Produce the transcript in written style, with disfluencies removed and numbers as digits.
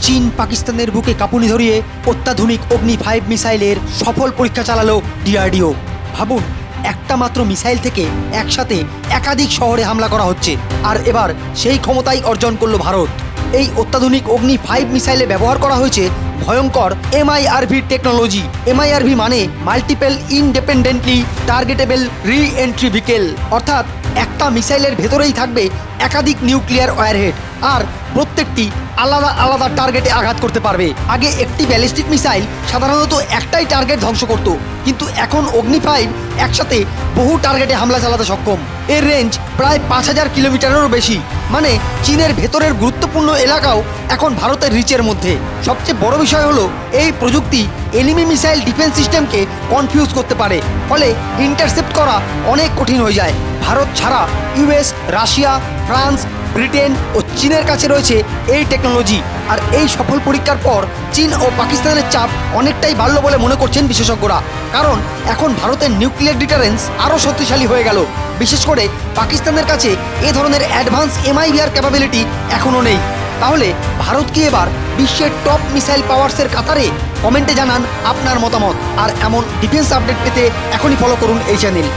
চীন পাকিস্তানের বুকে কাঁপুনি ধরিয়ে অত্যাধুনিক অগ্নি 5 মিসাইলের সফল পরীক্ষা চালালো ডিআরডিও। ভাবুন, একটা মাত্র মিসাইল থেকে একসাথে একাধিক শহরে হামলা করা হচ্ছে, আর এবার সেই ক্ষমতাই অর্জন করলো ভারত। এই অত্যাধুনিক অগ্নি 5 মিসাইলে ব্যবহার করা হয়েছে ভয়ঙ্কর এমআইআরভি টেকনোলজি। এমআইআরভি মানে মাল্টিপল ইনডিপেন্ডেন্টলি টার্গেটেবল রি এন্ট্রি ভিকেল, অর্থাৎ একটা মিসাইলের ভেতরেই থাকবে একাধিক নিউক্লিয়ার ওয়ারহেড, আর প্রত্যেকটি আলাদা আলাদা টার্গেটে আঘাত করতে পারবে। আগে একটি ব্যালিস্টিক মিসাইল সাধারণত একটাই টার্গেট ধ্বংস করত, কিন্তু এখন অগ্নি 5 একসাথে বহু টার্গেটে হামলা চালাতে সক্ষম। এর রেঞ্জ প্রায় 5000 কিলোমিটারেরও বেশি, মানে চীনের ভেতরের গুরুত্বপূর্ণ এলাকাও এখন ভারতের রিচের মধ্যে। সবচেয়ে বড় বিষয় হলো এই প্রযুক্তি এনিমি মিসাইল ডিফেন্স সিস্টেমকে কনফিউজ করতে পারে, ফলে ইন্টারসেপ্ট করা অনেক কঠিন হয়ে যায়। ভারত ছাড়া ইউএস, রাশিয়া, ফ্রান্স, ব্রিটেন ও চীনের কাছে রয়েছে এই টেকনোলজি। আর এই সফল পরীক্ষার পর চীন ও পাকিস্তানের চাপ অনেকটাই বাড়ল বলে মনে করছেন বিশেষজ্ঞরা, কারণ এখন ভারতের নিউক্লিয়ার ডিটারেন্স আরও শক্তিশালী হয়ে গেল। বিশেষ করে পাকিস্তানের কাছে এ ধরনের অ্যাডভান্স এমআইভিআর ক্যাপাবিলিটি এখনও নেই। তাহলে ভারত কি এবার বিশ্বের টপ মিসাইল পাওয়ার্সের কাতারে? কমেন্টে জানান আপনার মতামত। আর এমন ডিফেন্স আপডেট পেতে এখনই ফলো করুন এই চ্যানেল।